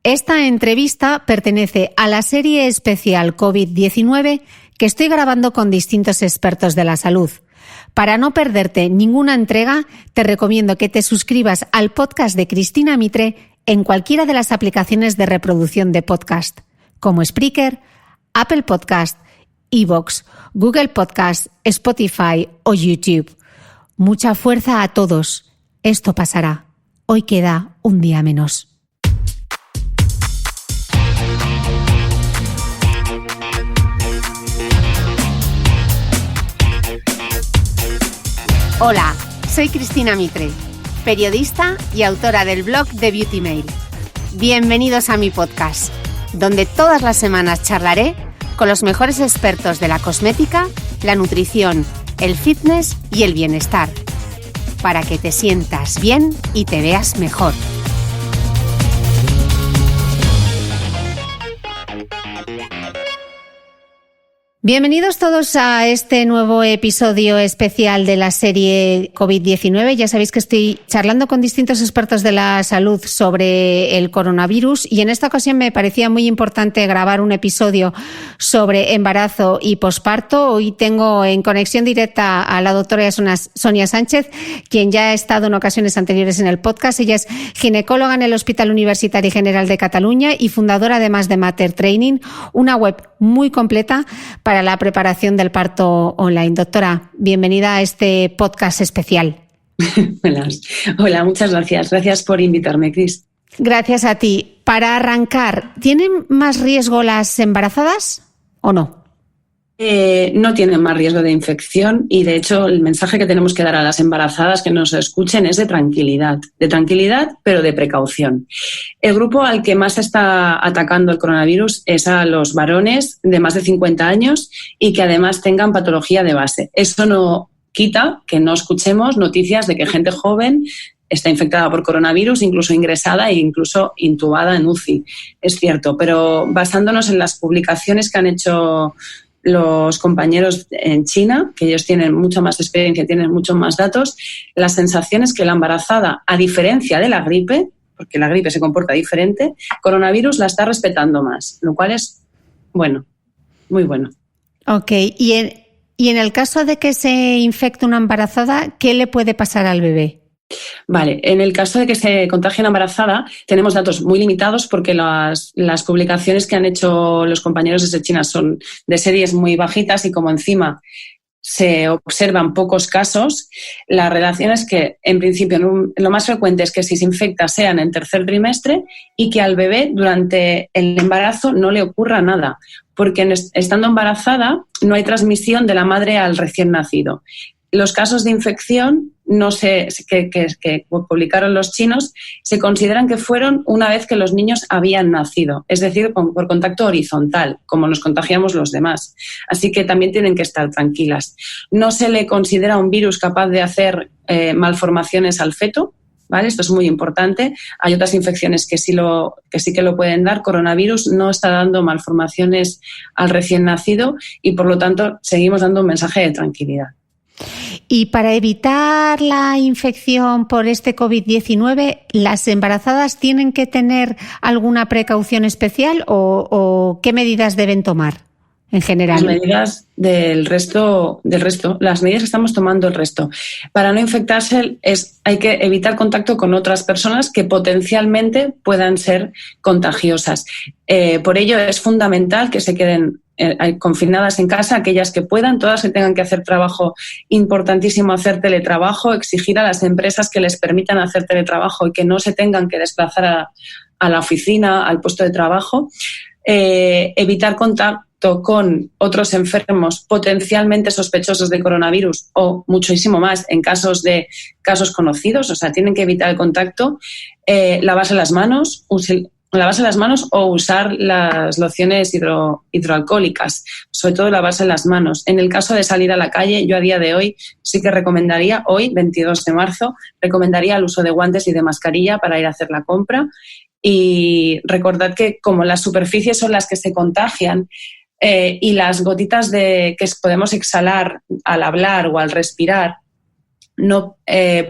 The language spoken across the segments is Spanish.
Esta entrevista pertenece a la serie especial COVID-19 que estoy grabando con distintos expertos de la salud. Para no perderte ninguna entrega, te recomiendo que te suscribas al podcast de Cristina Mitre en cualquiera de las aplicaciones de reproducción de podcast, como Spreaker, Apple Podcast, iVoox, Google Podcast, Spotify o YouTube. Mucha fuerza a todos. Esto pasará. Hoy queda un día menos. Hola, soy Cristina Mitre, periodista y autora del blog de Beauty Mail. Bienvenidos a mi podcast, donde todas las semanas charlaré con los mejores expertos de la cosmética, la nutrición, el fitness y el bienestar, para que te sientas bien y te veas mejor. Bienvenidos todos a este nuevo episodio especial de la serie COVID-19. Ya sabéis que estoy charlando con distintos expertos de la salud sobre el coronavirus y en esta ocasión me parecía muy importante grabar un episodio sobre embarazo y posparto. Hoy tengo en conexión directa a la doctora Sonia Sánchez, quien ya ha estado en ocasiones anteriores en el podcast. Ella es ginecóloga en el Hospital Universitari General de Cataluña y fundadora además de Mater Training, una web muy completa para la preparación del parto online. Doctora, bienvenida a este podcast especial. Hola, muchas gracias. Gracias por invitarme, Cris. Gracias a ti. Para arrancar, ¿tienen más riesgo las embarazadas o no? No tienen más riesgo de infección y, de hecho, el mensaje que tenemos que dar a las embarazadas que nos escuchen es de tranquilidad, pero de precaución. El grupo al que más está atacando el coronavirus es a los varones de más de 50 años y que además tengan patología de base. Eso no quita que no escuchemos noticias de que gente joven está infectada por coronavirus, incluso ingresada e incluso intubada en UCI. Es cierto, pero basándonos en las publicaciones que han hecho los compañeros en China, que ellos tienen mucha más experiencia, tienen muchos más datos, la sensación es que la embarazada, a diferencia de la gripe, porque la gripe se comporta diferente, coronavirus la está respetando más, lo cual es bueno, muy bueno. Ok, y en el caso de que se infecte una embarazada, ¿qué le puede pasar al bebé? Vale, en el caso de que se contagie una embarazada tenemos datos muy limitados porque las publicaciones que han hecho los compañeros desde China son de series muy bajitas y como encima se observan pocos casos, la relación es que en principio lo más frecuente es que si se infecta sea en el tercer trimestre y que al bebé durante el embarazo no le ocurra nada, porque estando embarazada no hay transmisión de la madre al recién nacido. Los casos de infección que publicaron los chinos se consideran que fueron una vez que los niños habían nacido, es decir, por contacto horizontal, como nos contagiamos los demás. Así que también tienen que estar tranquilas. No se le considera un virus capaz de hacer malformaciones al feto, ¿vale? Esto es muy importante. Hay otras infecciones que sí que lo pueden dar. Coronavirus no está dando malformaciones al recién nacido y, por lo tanto, seguimos dando un mensaje de tranquilidad. Y para evitar la infección por este COVID-19, ¿las embarazadas tienen que tener alguna precaución especial o qué medidas deben tomar en general? Las medidas del resto, las medidas que estamos tomando el resto. Para no infectarse hay que evitar contacto con otras personas que potencialmente puedan ser contagiosas. Por ello es fundamental que se queden confinadas en casa, aquellas que puedan, todas que tengan que hacer trabajo, importantísimo hacer teletrabajo, exigir a las empresas que les permitan hacer teletrabajo y que no se tengan que desplazar a la oficina, al puesto de trabajo, evitar contacto con otros enfermos potencialmente sospechosos de coronavirus o muchísimo más en casos conocidos, o sea, tienen que evitar el contacto, lavarse las manos o usar las lociones hidroalcohólicas, sobre todo lavarse las manos. En el caso de salir a la calle, yo a día de hoy sí que recomendaría, hoy, 22 de marzo, recomendaría el uso de guantes y de mascarilla para ir a hacer la compra. Y recordad que como las superficies son las que se contagian y las gotitas que podemos exhalar al hablar o al respirar no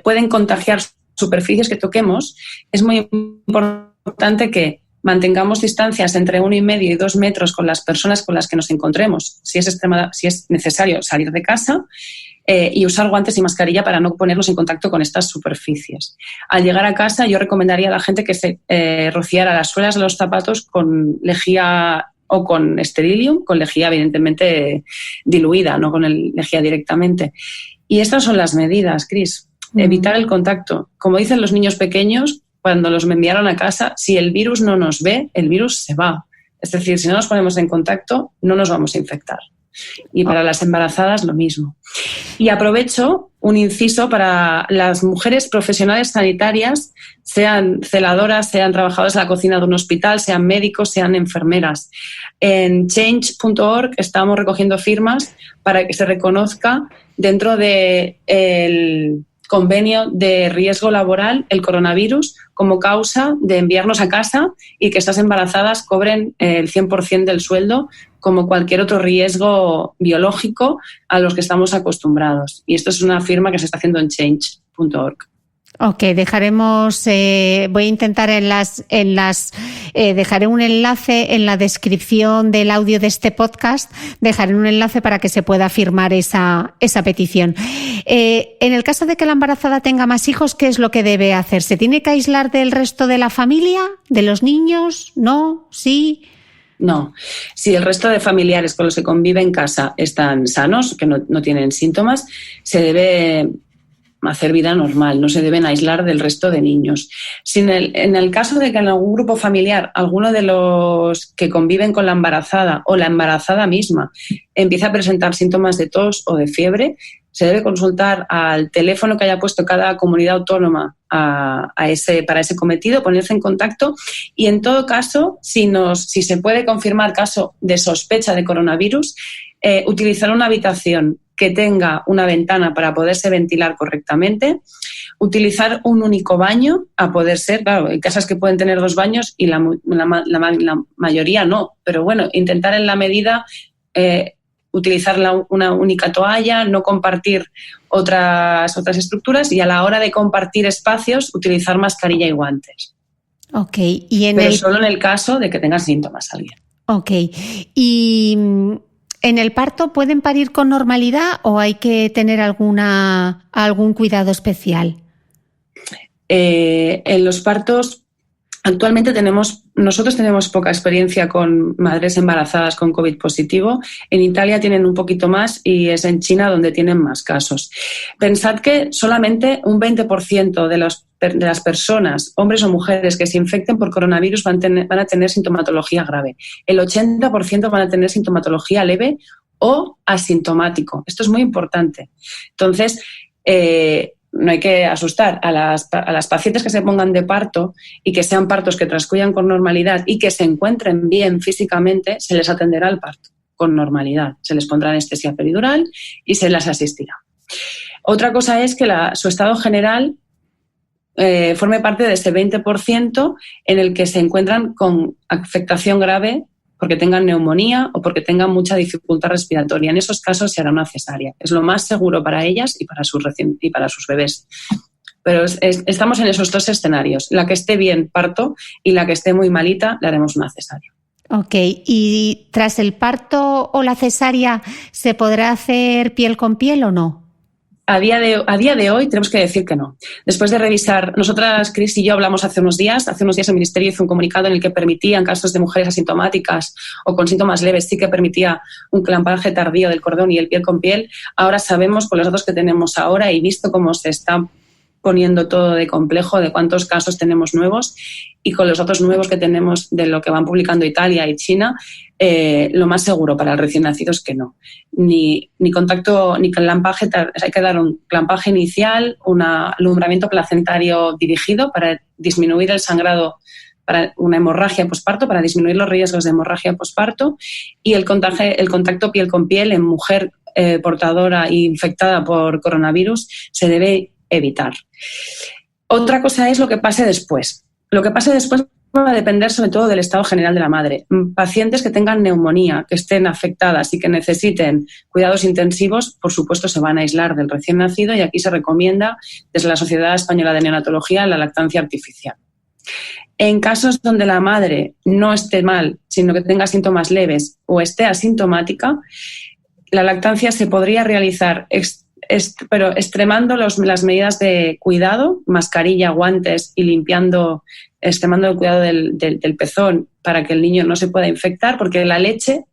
pueden contagiar superficies que toquemos, es muy importante que mantengamos distancias entre 1,5 y 2 metros con las personas con las que nos encontremos, si es necesario salir de casa, y usar guantes y mascarilla para no ponernos en contacto con estas superficies. Al llegar a casa, yo recomendaría a la gente que se rociara las suelas de los zapatos con lejía o con Sterilium, con lejía evidentemente diluida, no con lejía directamente. Y estas son las medidas, Cris. Evitar el contacto. Como dicen los niños pequeños, cuando los enviaron a casa, si el virus no nos ve, el virus se va. Es decir, si no nos ponemos en contacto, no nos vamos a infectar. Y para las embarazadas lo mismo. Y aprovecho un inciso para las mujeres profesionales sanitarias, sean celadoras, sean trabajadoras de la cocina de un hospital, sean médicos, sean enfermeras. En change.org estamos recogiendo firmas para que se reconozca dentro del convenio de riesgo laboral el coronavirus como causa de enviarnos a casa y que estas embarazadas cobren el 100% del sueldo como cualquier otro riesgo biológico a los que estamos acostumbrados. Y esto es una firma que se está haciendo en change.org. Ok, dejaremos, voy a intentar dejaré un enlace en la descripción del audio de este podcast, dejaré un enlace para que se pueda firmar esa petición. En el caso de que la embarazada tenga más hijos, ¿qué es lo que debe hacer? ¿Se tiene que aislar del resto de la familia, de los niños? ¿No? ¿Sí? No. Si el resto de familiares con los que convive en casa están sanos, que no tienen síntomas, se debe hacer vida normal, no se deben aislar del resto de niños. Si en el caso de que en algún grupo familiar alguno de los que conviven con la embarazada o la embarazada misma empieza a presentar síntomas de tos o de fiebre, se debe consultar al teléfono que haya puesto cada comunidad autónoma para ese cometido, ponerse en contacto y, en todo caso, si se puede confirmar caso de sospecha de coronavirus, utilizar una habitación que tenga una ventana para poderse ventilar correctamente, utilizar un único baño, a poder ser, claro, hay casas que pueden tener 2 baños y la mayoría no, pero bueno, intentar en la medida utilizar una única toalla, no compartir otras estructuras y a la hora de compartir espacios utilizar mascarilla y guantes. Okay. Pero solo en el caso de que tenga síntomas alguien. Ok. ¿Y en el parto pueden parir con normalidad o hay que tener algún cuidado especial? En los partos, actualmente nosotros tenemos poca experiencia con madres embarazadas con COVID positivo. En Italia tienen un poquito más y es en China donde tienen más casos. Pensad que solamente un 20% de las personas, hombres o mujeres, que se infecten por coronavirus van a tener sintomatología grave. El 80% van a tener sintomatología leve o asintomático. Esto es muy importante. Entonces, no hay que asustar a las pacientes que se pongan de parto y que sean partos que transcurran con normalidad y que se encuentren bien físicamente, se les atenderá al parto con normalidad. Se les pondrá anestesia peridural y se las asistirá. Otra cosa es que su estado general forme parte de ese 20% en el que se encuentran con afectación grave porque tengan neumonía o porque tengan mucha dificultad respiratoria. En esos casos se hará una cesárea. Es lo más seguro para ellas y para sus bebés. Pero estamos en esos 2 escenarios. La que esté bien, parto, y la que esté muy malita, le haremos una cesárea. Ok. ¿Y tras el parto o la cesárea se podrá hacer piel con piel o no? A día de hoy tenemos que decir que no. Después de revisar, nosotras, Cris y yo, hablamos hace unos días el Ministerio hizo un comunicado en el que permitía, en casos de mujeres asintomáticas o con síntomas leves, sí que permitía un clampaje tardío del cordón y el piel con piel. Ahora sabemos, con los datos que tenemos ahora y visto cómo se está poniendo todo de complejo, de cuántos casos tenemos nuevos y con los datos nuevos que tenemos de lo que van publicando Italia y China, lo más seguro para el recién nacido es que no. Ni contacto, ni clampaje, hay que dar un clampaje inicial, un alumbramiento placentario dirigido para disminuir el sangrado, para una hemorragia posparto, para disminuir los riesgos de hemorragia posparto, y el contacto piel con piel en mujer portadora e infectada por coronavirus se debe evitar. Otra cosa es lo que pase después. Lo que pase después va a depender sobre todo del estado general de la madre. Pacientes que tengan neumonía, que estén afectadas y que necesiten cuidados intensivos, por supuesto se van a aislar del recién nacido y aquí se recomienda desde la Sociedad Española de Neonatología la lactancia artificial. En casos donde la madre no esté mal, sino que tenga síntomas leves o esté asintomática, la lactancia se podría realizar, pero extremando las medidas de cuidado, mascarilla, guantes y extremando el cuidado del pezón para que el niño no se pueda infectar, porque la leche,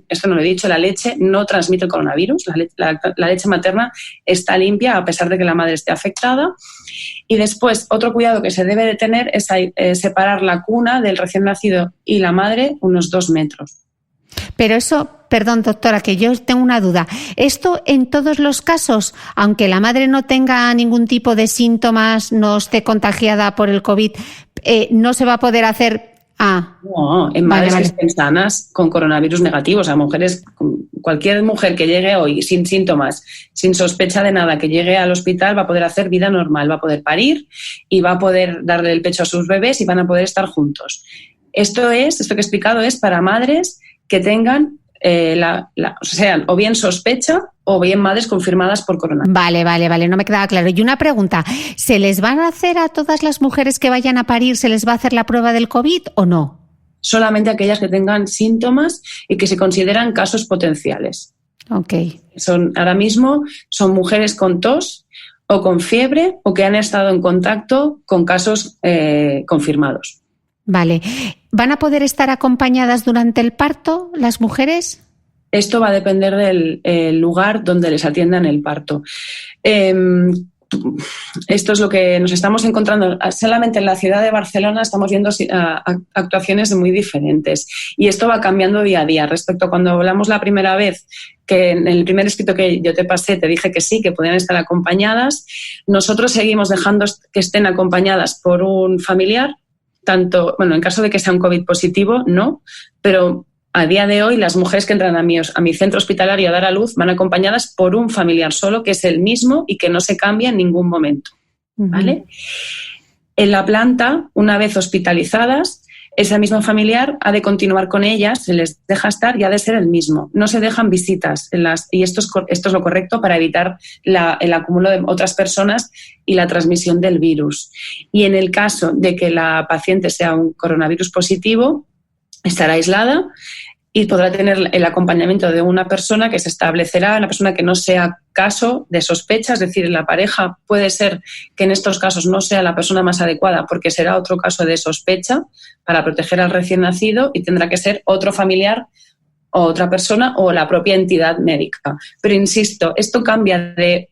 esto no lo he dicho, la leche no transmite el coronavirus, la leche materna está limpia a pesar de que la madre esté afectada. Y después, otro cuidado que se debe de tener es separar la cuna del recién nacido y la madre unos 2 metros. Pero eso, perdón doctora, que yo tengo una duda. ¿Esto en todos los casos, aunque la madre no tenga ningún tipo de síntomas, no esté contagiada por el COVID, no se va a poder hacer? No, en madres que estén sanas con coronavirus negativos, a mujeres, cualquier mujer que llegue hoy sin síntomas, sin sospecha de nada, que llegue al hospital va a poder hacer vida normal, va a poder parir y va a poder darle el pecho a sus bebés y van a poder estar juntos. Esto que he explicado es para madres que tengan, o bien sospecha o bien madres confirmadas por coronavirus. Vale, no me quedaba claro. Y una pregunta, ¿se les van a hacer a todas las mujeres que vayan a parir, se les va a hacer la prueba del COVID o no? Solamente aquellas que tengan síntomas y que se consideran casos potenciales. Okay. Ahora mismo son mujeres con tos o con fiebre o que han estado en contacto con casos confirmados. Vale. ¿Van a poder estar acompañadas durante el parto las mujeres? Esto va a depender del lugar donde les atiendan el parto. Esto es lo que nos estamos encontrando. Solamente en la ciudad de Barcelona estamos viendo actuaciones muy diferentes y esto va cambiando día a día. Respecto a cuando hablamos la primera vez, que en el primer escrito que yo te pasé te dije que sí, que podían estar acompañadas, nosotros seguimos dejando que estén acompañadas por un familiar, en caso de que sea un COVID positivo, no, pero a día de hoy las mujeres que entran a mi centro hospitalario a dar a luz van acompañadas por un familiar solo, que es el mismo y que no se cambia en ningún momento. ¿Vale? En la planta, una vez hospitalizadas, ese mismo familiar ha de continuar con ellas, se les deja estar y ha de ser el mismo. No se dejan visitas y esto es lo correcto para evitar el acúmulo de otras personas y la transmisión del virus. Y en el caso de que la paciente sea un coronavirus positivo, estará aislada y podrá tener el acompañamiento de una persona que se establecerá, una persona que no sea caso de sospecha, es decir, la pareja puede ser que en estos casos no sea la persona más adecuada porque será otro caso de sospecha para proteger al recién nacido y tendrá que ser otro familiar o otra persona o la propia entidad médica. Pero insisto, esto cambia de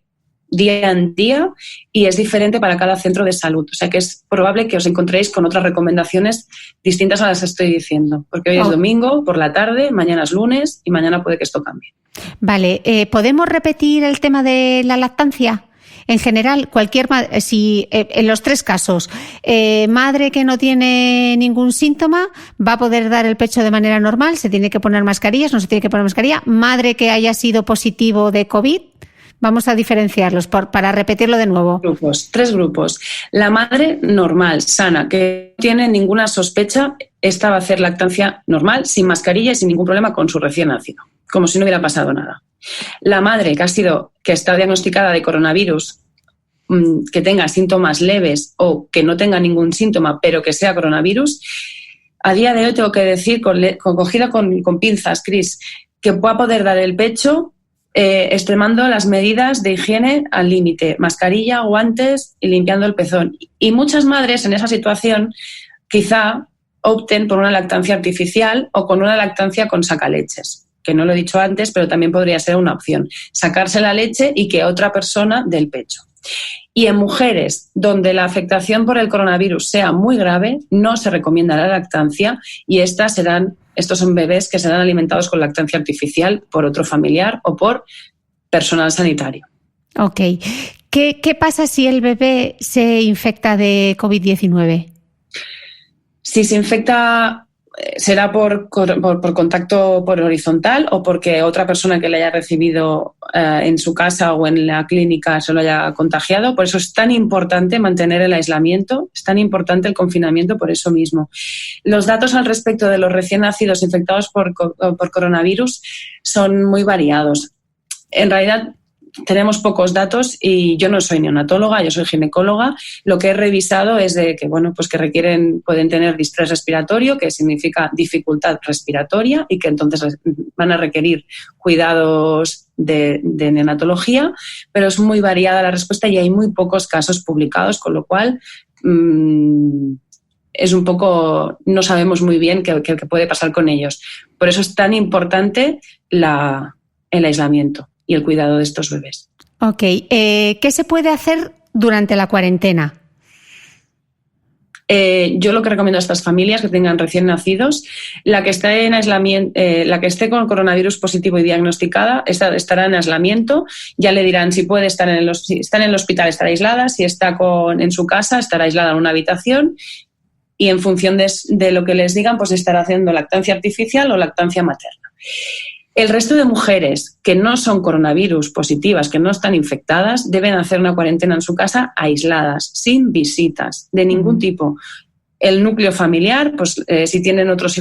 día en día y es diferente para cada centro de salud. O sea que es probable que os encontréis con otras recomendaciones distintas a las que estoy diciendo, porque hoy es domingo por la tarde, mañana es lunes y mañana puede que esto cambie. Vale, ¿podemos repetir el tema de la lactancia? En general, en los 3 casos, madre que no tiene ningún síntoma va a poder dar el pecho de manera normal, se tiene que poner mascarillas, no se tiene que poner mascarilla. Madre que haya sido positivo de COVID, vamos a diferenciarlos para repetirlo de nuevo. 3 grupos. La madre normal, sana, que no tiene ninguna sospecha, esta va a hacer lactancia normal, sin mascarilla y sin ningún problema con su recién nacido, como si no hubiera pasado nada. La madre que está diagnosticada de coronavirus, que tenga síntomas leves o que no tenga ningún síntoma, pero que sea coronavirus, a día de hoy tengo que decir, cogida con pinzas, Cris, que va a poder dar el pecho extremando las medidas de higiene al límite, mascarilla, guantes y limpiando el pezón. Y muchas madres en esa situación quizá opten por una lactancia artificial o con una lactancia con sacaleches, que no lo he dicho antes, pero también podría ser una opción. Sacarse la leche y que otra persona dé el pecho. Y en mujeres donde la afectación por el coronavirus sea muy grave, no se recomienda la lactancia y estos son bebés que serán alimentados con lactancia artificial por otro familiar o por personal sanitario. Ok. ¿Qué pasa si el bebé se infecta de COVID-19? Si se infecta, será por contacto por horizontal o porque otra persona que le haya recibido en su casa o en la clínica se lo haya contagiado. Por eso es tan importante mantener el aislamiento, es tan importante el confinamiento por eso mismo. Los datos al respecto de los recién nacidos infectados por coronavirus son muy variados. En realidad, tenemos pocos datos y yo no soy neonatóloga, yo soy ginecóloga. Lo que he revisado es de que, pues que pueden tener distrés respiratorio, que significa dificultad respiratoria y que entonces van a requerir cuidados de neonatología, pero es muy variada la respuesta y hay muy pocos casos publicados, con lo cual es un poco, no sabemos muy bien qué puede pasar con ellos. Por eso es tan importante el aislamiento y el cuidado de estos bebés. Ok. ¿Qué se puede hacer durante la cuarentena? Yo lo que recomiendo a estas familias que tengan recién nacidos, la que esté en aislamiento, la que esté con coronavirus positivo y diagnosticada, estará en aislamiento. Ya le dirán si puede estar si está en el hospital, estará aislada. Si está en su casa, estará aislada en una habitación. Y en función de lo que les digan, pues estará haciendo lactancia artificial o lactancia materna. El resto de mujeres que no son coronavirus positivas, que no están infectadas, deben hacer una cuarentena en su casa aisladas, sin visitas de ningún tipo. El núcleo familiar, pues si tienen otros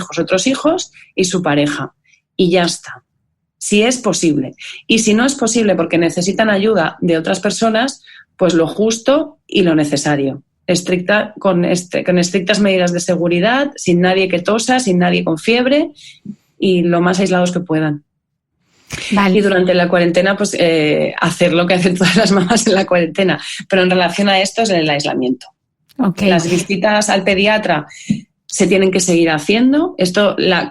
hijos y su pareja. Y ya está. Si es posible. Y si no es posible porque necesitan ayuda de otras personas, pues lo justo y lo necesario. Con estrictas medidas de seguridad, sin nadie que tosa, sin nadie con fiebre y lo más aislados que puedan. Vale. Y durante la cuarentena, pues hacer lo que hacen todas las mamás en la cuarentena. Pero en relación a esto es el aislamiento. Okay. Las visitas al pediatra se tienen que seguir haciendo.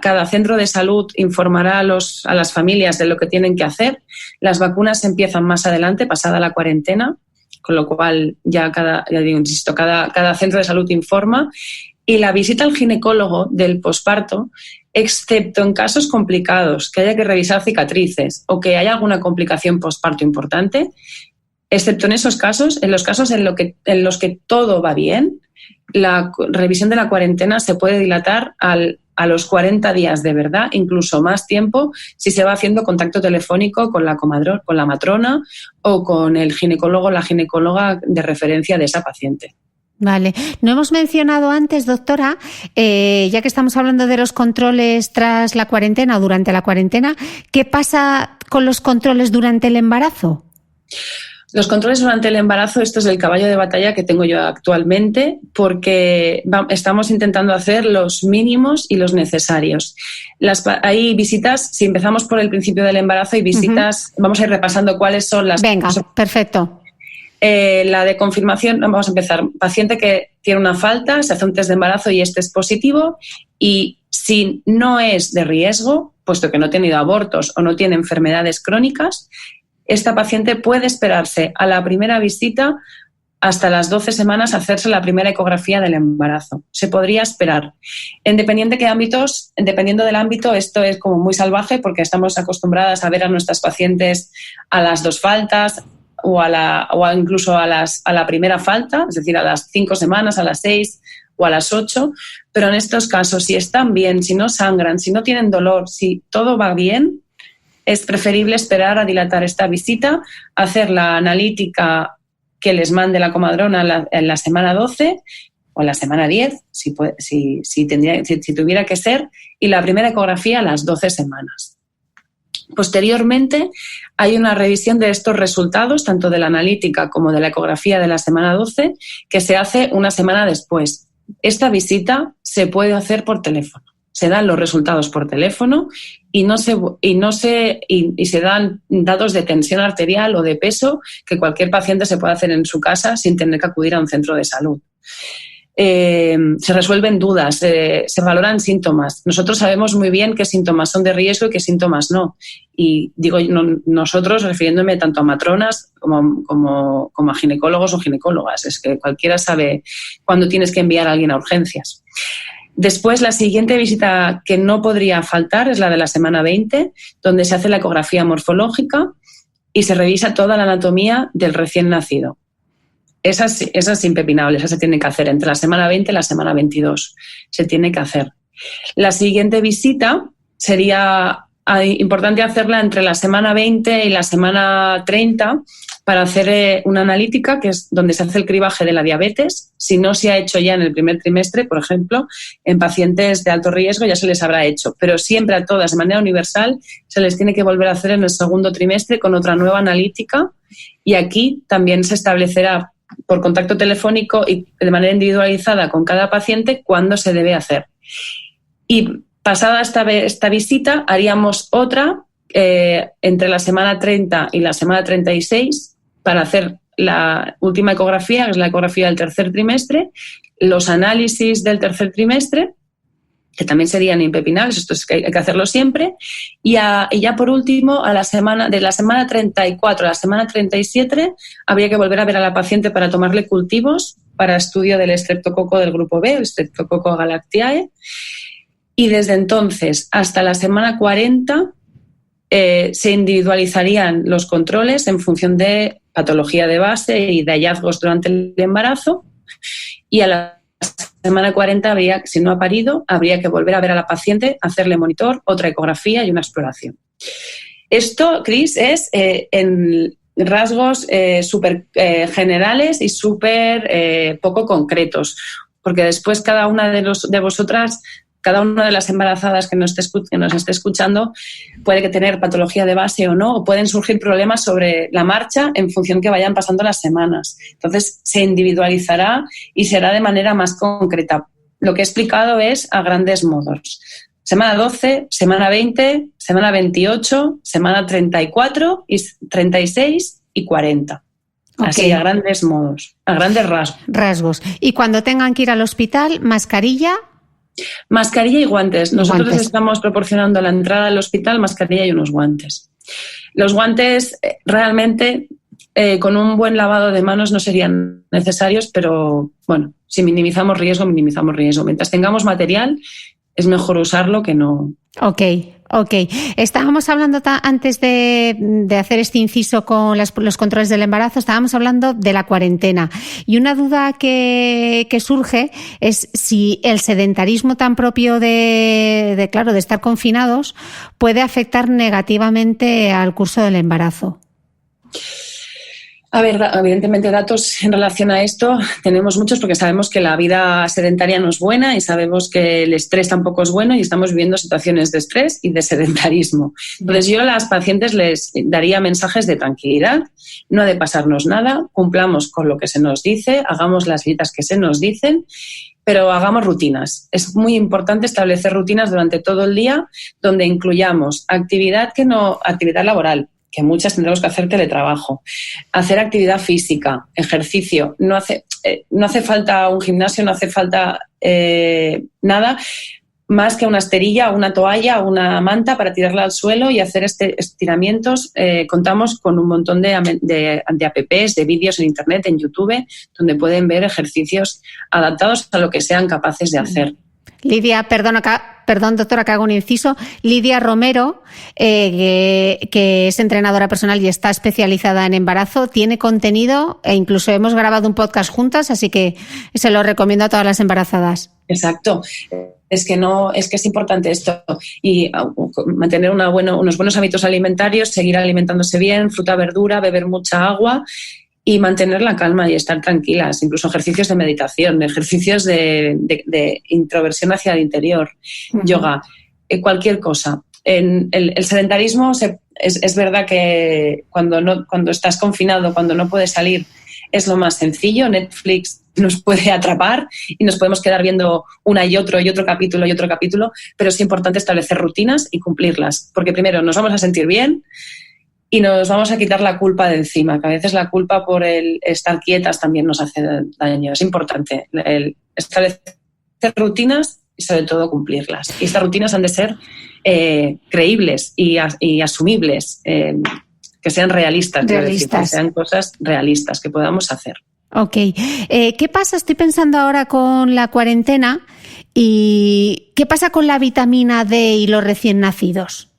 Cada centro de salud informará a las familias de lo que tienen que hacer. Las vacunas empiezan más adelante, pasada la cuarentena, con lo cual cada centro de salud informa. Y la visita al ginecólogo del posparto, excepto en casos complicados, que haya que revisar cicatrices o que haya alguna complicación posparto importante, excepto en esos casos, en los casos en los que todo va bien, la revisión de la cuarentena se puede dilatar a los 40 días de verdad, incluso más tiempo, si se va haciendo contacto telefónico con la matrona o con el ginecólogo o la ginecóloga de referencia de esa paciente. Vale. No hemos mencionado antes, doctora, ya que estamos hablando de los controles tras la cuarentena o durante la cuarentena, ¿qué pasa con los controles durante el embarazo? Los controles durante el embarazo, esto es el caballo de batalla que tengo yo actualmente, porque estamos intentando hacer los mínimos y los necesarios. Hay visitas, si empezamos por el principio del embarazo, hay visitas, vamos a ir repasando cuáles son las... Venga, perfecto. La de confirmación, vamos a empezar. Paciente que tiene una falta, se hace un test de embarazo y este es positivo, y si no es de riesgo, puesto que no ha tenido abortos o no tiene enfermedades crónicas, esta paciente puede esperarse a la primera visita hasta las 12 semanas a hacerse la primera ecografía del embarazo. Se podría esperar. Dependiendo del ámbito, esto es como muy salvaje porque estamos acostumbradas a ver a nuestras pacientes a las 2 faltas, o incluso a la primera falta, es decir, a las 5 semanas, a las 6 o a las 8, pero en estos casos, si están bien, si no sangran, si no tienen dolor, si todo va bien, es preferible esperar a dilatar esta visita, hacer la analítica que les mande la comadrona en la semana 12 o en la semana 10, si tuviera que ser, y la primera ecografía a las 12 semanas. Posteriormente, hay una revisión de estos resultados, tanto de la analítica como de la ecografía de la semana 12, que se hace una semana después. Esta visita se puede hacer por teléfono. Se dan los resultados por teléfono y se dan datos de tensión arterial o de peso que cualquier paciente se puede hacer en su casa sin tener que acudir a un centro de salud. Se resuelven dudas, se valoran síntomas. Nosotros sabemos muy bien qué síntomas son de riesgo y qué síntomas no. Y digo nosotros refiriéndome tanto a matronas como a ginecólogos o ginecólogas. Es que cualquiera sabe cuándo tienes que enviar a alguien a urgencias. Después, la siguiente visita que no podría faltar es la de la semana 20, donde se hace la ecografía morfológica y se revisa toda la anatomía del recién nacido. Esa es impepinable, esa se tiene que hacer entre la semana 20 y la semana 22. Se tiene que hacer. La siguiente visita sería importante hacerla entre la semana 20 y la semana 30 para hacer una analítica, que es donde se hace el cribaje de la diabetes. Si no se ha hecho ya en el primer trimestre, por ejemplo, en pacientes de alto riesgo ya se les habrá hecho, pero siempre a todas, de manera universal, se les tiene que volver a hacer en el segundo trimestre con otra nueva analítica, y aquí también se establecerá por contacto telefónico y de manera individualizada con cada paciente cuándo se debe hacer. Y pasada esta visita, haríamos otra entre la semana 30 y la semana 36 para hacer la última ecografía, que es la ecografía del tercer trimestre, los análisis del tercer trimestre, que también serían impepinables, esto es que hay que hacerlo siempre, y ya por último, de la semana 34 a la semana 37, habría que volver a ver a la paciente para tomarle cultivos para estudio del estreptococo del grupo B, el Streptococcus galactiae, y desde entonces hasta la semana 40 se individualizarían los controles en función de patología de base y de hallazgos durante el embarazo, y a la semana 40, si no ha parido, habría que volver a ver a la paciente, hacerle monitor, otra ecografía y una exploración. Esto, Cris, es en rasgos súper generales y súper poco concretos, porque después cada una de vosotras, cada una de las embarazadas que nos esté escuchando puede que tener patología de base o no, o pueden surgir problemas sobre la marcha en función que vayan pasando las semanas. Entonces, se individualizará y será de manera más concreta. Lo que he explicado es a grandes modos. Semana 12, semana 20, semana 28, semana 34, y 36 y 40. Okay. Así, a grandes modos, a grandes rasgos. Y cuando tengan que ir al hospital, mascarilla. Mascarilla y guantes. Nosotros estamos proporcionando a la entrada al hospital mascarilla y unos guantes. Los guantes realmente con un buen lavado de manos no serían necesarios, pero bueno, si minimizamos riesgo, minimizamos riesgo. Mientras tengamos material, es mejor usarlo que no. Ok. Estábamos hablando antes de hacer este inciso con los controles del embarazo, estábamos hablando de la cuarentena. Y una duda que surge es si el sedentarismo tan propio de estar confinados puede afectar negativamente al curso del embarazo. A ver, evidentemente datos en relación a esto tenemos muchos, porque sabemos que la vida sedentaria no es buena y sabemos que el estrés tampoco es bueno, y estamos viviendo situaciones de estrés y de sedentarismo. Entonces yo a las pacientes les daría mensajes de tranquilidad, no ha de pasarnos nada, cumplamos con lo que se nos dice, hagamos las dietas que se nos dicen, pero hagamos rutinas. Es muy importante establecer rutinas durante todo el día donde incluyamos actividad laboral, que muchas tendremos que hacer teletrabajo, hacer actividad física, ejercicio. No hace falta un gimnasio, no hace falta nada más que una esterilla, una toalla, una manta para tirarla al suelo y hacer estiramientos. Contamos con un montón de apps, de vídeos en Internet, en YouTube, donde pueden ver ejercicios adaptados a lo que sean capaces de hacer. Lidia, perdón, doctora, que hago un inciso. Lidia Romero, que es entrenadora personal y está especializada en embarazo, tiene contenido e incluso hemos grabado un podcast juntas, así que se lo recomiendo a todas las embarazadas. Exacto. Es que es importante esto, y mantener unos buenos hábitos alimentarios, seguir alimentándose bien, fruta, verdura, beber mucha agua y mantener la calma y estar tranquilas, incluso ejercicios de meditación, ejercicios de introversión hacia el interior, yoga, cualquier cosa. En el sedentarismo es verdad que cuando estás confinado, cuando no puedes salir, es lo más sencillo. Netflix nos puede atrapar y nos podemos quedar viendo una y otro capítulo, pero es importante establecer rutinas y cumplirlas, porque primero nos vamos a sentir bien y nos vamos a quitar la culpa de encima, que a veces la culpa por el estar quietas también nos hace daño. Es importante el establecer rutinas y sobre todo cumplirlas. Y estas rutinas han de ser creíbles y asumibles, que sean realistas. Decir, que sean cosas realistas que podamos hacer. Ok. ¿Qué pasa? Estoy pensando ahora con la cuarentena, y ¿qué pasa con la vitamina D y los recién nacidos?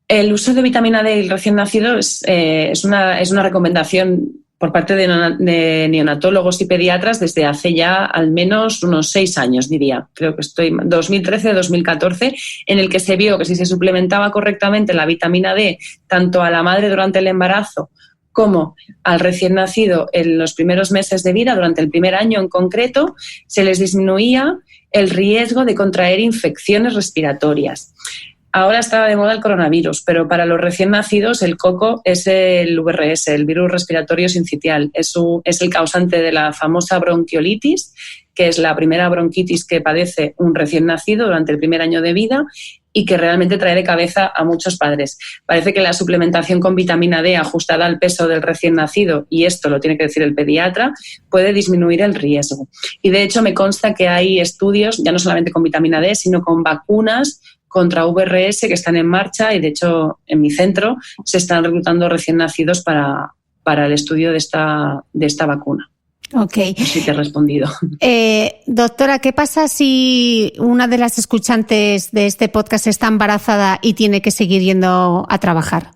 El uso de vitamina D y el recién nacido es una recomendación por parte de neonatólogos y pediatras desde hace ya al menos unos 6 años, diría. Creo que 2013-2014, en el que se vio que si se suplementaba correctamente la vitamina D tanto a la madre durante el embarazo como al recién nacido en los primeros meses de vida, durante el primer año en concreto, se les disminuía el riesgo de contraer infecciones respiratorias. Ahora está de moda el coronavirus, pero para los recién nacidos el coco es el VRS, el virus respiratorio sincitial. Es el causante de la famosa bronquiolitis, que es la primera bronquitis que padece un recién nacido durante el primer año de vida y que realmente trae de cabeza a muchos padres. Parece que la suplementación con vitamina D ajustada al peso del recién nacido, y esto lo tiene que decir el pediatra, puede disminuir el riesgo. Y de hecho me consta que hay estudios, ya no solamente con vitamina D, sino con vacunas contra VRS que están en marcha y de hecho en mi centro se están reclutando recién nacidos para el estudio de esta vacuna. Ok. Sí te he respondido. Doctora, ¿qué pasa si una de las escuchantes de este podcast está embarazada y tiene que seguir yendo a trabajar?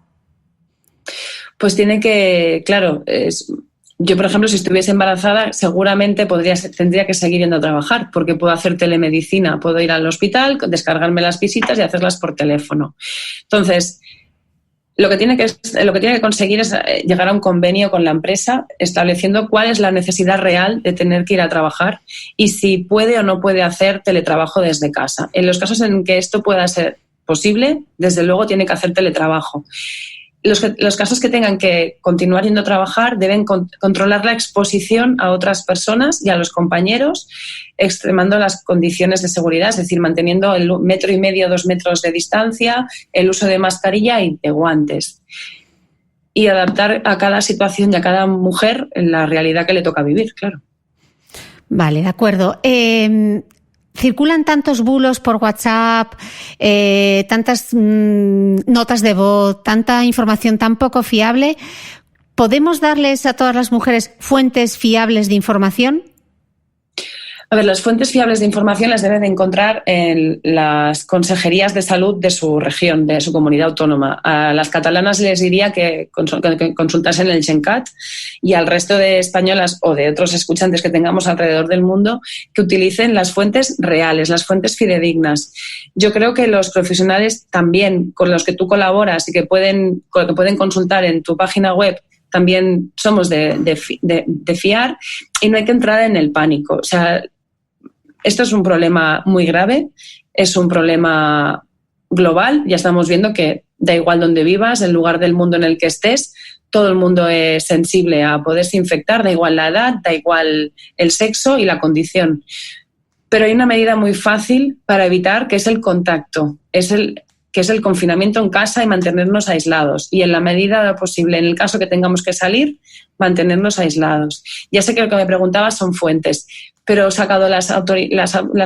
Pues tiene que, claro, yo, por ejemplo, si estuviese embarazada, seguramente tendría que seguir yendo a trabajar porque puedo hacer telemedicina, puedo ir al hospital, descargarme las visitas y hacerlas por teléfono. Entonces, lo que tiene que conseguir es llegar a un convenio con la empresa estableciendo cuál es la necesidad real de tener que ir a trabajar y si puede o no puede hacer teletrabajo desde casa. En los casos en que esto pueda ser posible, desde luego tiene que hacer teletrabajo. Los casos que tengan que continuar yendo a trabajar deben controlar la exposición a otras personas y a los compañeros, extremando las condiciones de seguridad, es decir, manteniendo el 1,5 metros, 2 metros de distancia, el uso de mascarilla y de guantes. Y adaptar a cada situación y a cada mujer en la realidad que le toca vivir, claro. Vale, de acuerdo. Circulan tantos bulos por WhatsApp, tantas notas de voz, tanta información tan poco fiable. ¿Podemos darles a todas las mujeres fuentes fiables de información? A ver, las fuentes fiables de información las deben de encontrar en las consejerías de salud de su región, de su comunidad autónoma. A las catalanas les diría que consultasen el GenCat y al resto de españolas o de otros escuchantes que tengamos alrededor del mundo que utilicen las fuentes reales, las fuentes fidedignas. Yo creo que los profesionales también con los que tú colaboras y que pueden consultar en tu página web también somos de fiar y no hay que entrar en el pánico. O sea, esto es un problema muy grave, es un problema global. Ya estamos viendo que da igual donde vivas, el lugar del mundo en el que estés, todo el mundo es sensible a poderse infectar, da igual la edad, da igual el sexo y la condición. Pero hay una medida muy fácil para evitar, que es el contacto, que es el confinamiento en casa y mantenernos aislados. Y en la medida de lo posible, en el caso que tengamos que salir, mantenernos aislados. Ya sé que lo que me preguntabas son fuentes, pero he sacado las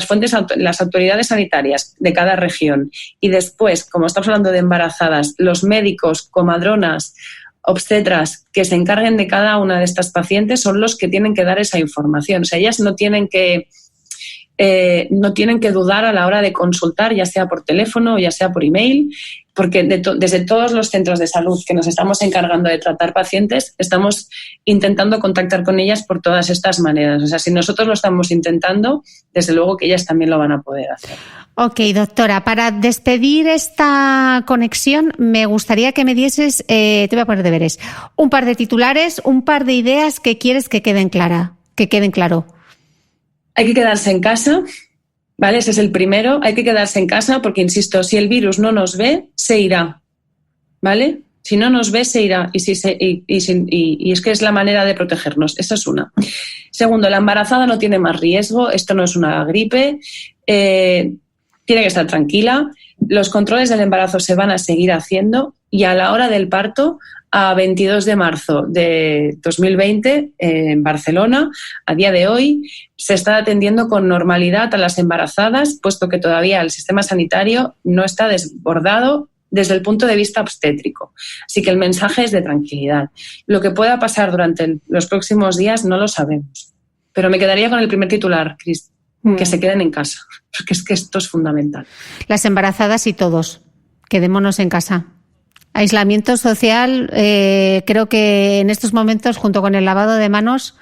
fuentes, las autoridades sanitarias de cada región. Y después, como estamos hablando de embarazadas, los médicos, comadronas, obstetras que se encarguen de cada una de estas pacientes son los que tienen que dar esa información. O sea, ellas no tienen que dudar a la hora de consultar, ya sea por teléfono o ya sea por email, porque desde todos los centros de salud que nos estamos encargando de tratar pacientes, estamos intentando contactar con ellas por todas estas maneras. O sea, si nosotros lo estamos intentando, desde luego que ellas también lo van a poder hacer. Ok, doctora, para despedir esta conexión, me gustaría que me dieses, te voy a poner deberes, un par de titulares, un par de ideas que quieres que queden claro. Hay que quedarse en casa, ¿vale? Ese es el primero. Hay que quedarse en casa porque, insisto, si el virus no nos ve, se irá, ¿vale? Si no nos ve, se irá. Y es que es la manera de protegernos. Esa es una. Segundo, la embarazada no tiene más riesgo. Esto no es una gripe. Tiene que estar tranquila. Los controles del embarazo se van a seguir haciendo y a la hora del parto, a 22 de marzo de 2020, en Barcelona, a día de hoy, se está atendiendo con normalidad a las embarazadas, puesto que todavía el sistema sanitario no está desbordado desde el punto de vista obstétrico. Así que el mensaje es de tranquilidad. Lo que pueda pasar durante los próximos días no lo sabemos. Pero me quedaría con el primer titular, Cris, que se queden en casa, porque es que esto es fundamental. Las embarazadas y todos, quedémonos en casa. Aislamiento social, creo que en estos momentos, junto con el lavado de manos,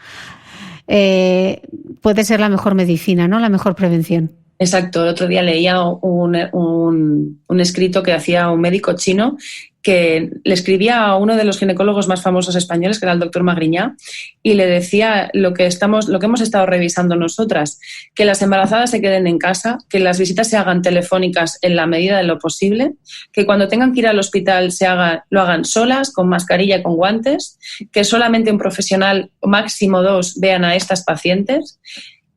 puede ser la mejor medicina, ¿no? La mejor prevención. Exacto. El otro día leía un escrito que hacía un médico chino que le escribía a uno de los ginecólogos más famosos españoles, que era el doctor Magriñá, y le decía lo que hemos estado revisando nosotras, que las embarazadas se queden en casa, que las visitas se hagan telefónicas en la medida de lo posible, que cuando tengan que ir al hospital lo hagan solas, con mascarilla y con guantes, que solamente un profesional, máximo 2, vean a estas pacientes,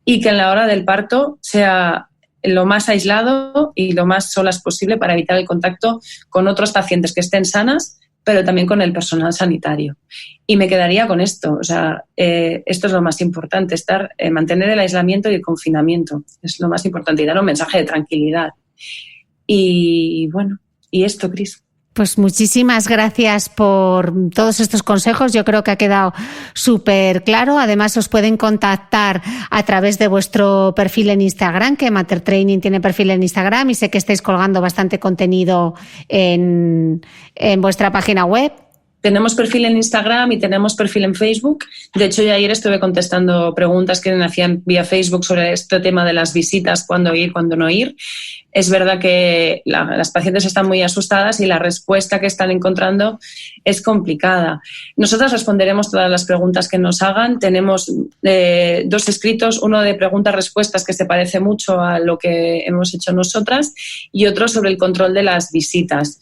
y que en la hora del parto sea lo más aislado y lo más solas posible para evitar el contacto con otros pacientes que estén sanas, pero también con el personal sanitario. Y me quedaría con esto. O sea, esto es lo más importante, mantener el aislamiento y el confinamiento. Es lo más importante y dar un mensaje de tranquilidad. Y bueno, y esto, Cris. Pues muchísimas gracias por todos estos consejos. Yo creo que ha quedado súper claro. Además, os pueden contactar a través de vuestro perfil en Instagram, que Mater Training tiene perfil en Instagram, y sé que estáis colgando bastante contenido en vuestra página web. Tenemos perfil en Instagram y tenemos perfil en Facebook. De hecho, yo ayer estuve contestando preguntas que me hacían vía Facebook sobre este tema de las visitas, cuándo ir, cuándo no ir. Es verdad que las pacientes están muy asustadas y la respuesta que están encontrando es complicada. Nosotras responderemos todas las preguntas que nos hagan. Tenemos 2 escritos, uno de preguntas-respuestas que se parece mucho a lo que hemos hecho nosotras y otro sobre el control de las visitas.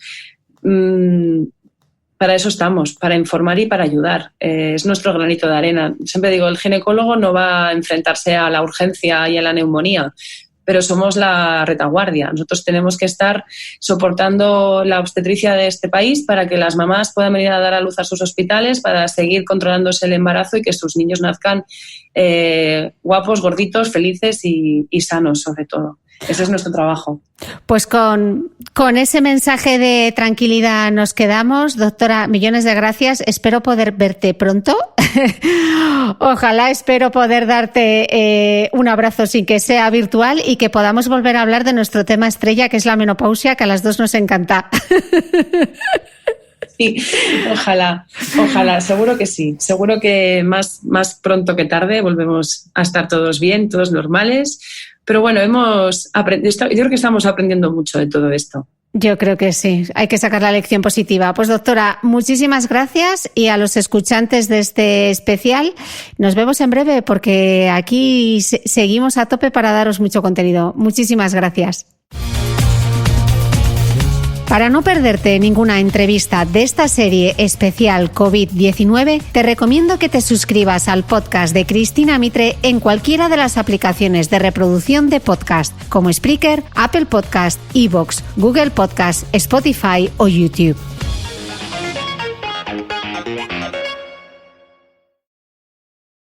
Para eso estamos, para informar y para ayudar. Es nuestro granito de arena. Siempre digo, el ginecólogo no va a enfrentarse a la urgencia y a la neumonía, pero somos la retaguardia. Nosotros tenemos que estar soportando la obstetricia de este país para que las mamás puedan venir a dar a luz a sus hospitales, para seguir controlándose el embarazo y que sus niños nazcan guapos, gorditos, felices y sanos, sobre todo. Ese es nuestro trabajo. Pues con ese mensaje de tranquilidad nos quedamos. Doctora, millones de gracias. Espero poder verte pronto. Ojalá, espero poder darte un abrazo sin que sea virtual y que podamos volver a hablar de nuestro tema estrella, que es la menopausia, que a las 2 nos encanta. Sí, ojalá, seguro que sí. Seguro que más pronto que tarde volvemos a estar todos bien, todos normales. Pero bueno, yo creo que estamos aprendiendo mucho de todo esto. Yo creo que sí, hay que sacar la lección positiva. Pues doctora, muchísimas gracias, y a los escuchantes de este especial nos vemos en breve, porque aquí seguimos a tope para daros mucho contenido. Muchísimas gracias. Para no perderte ninguna entrevista de esta serie especial COVID-19, te recomiendo que te suscribas al podcast de Cristina Mitre en cualquiera de las aplicaciones de reproducción de podcast, como Spreaker, Apple Podcast, iVoox, Google Podcast, Spotify o YouTube.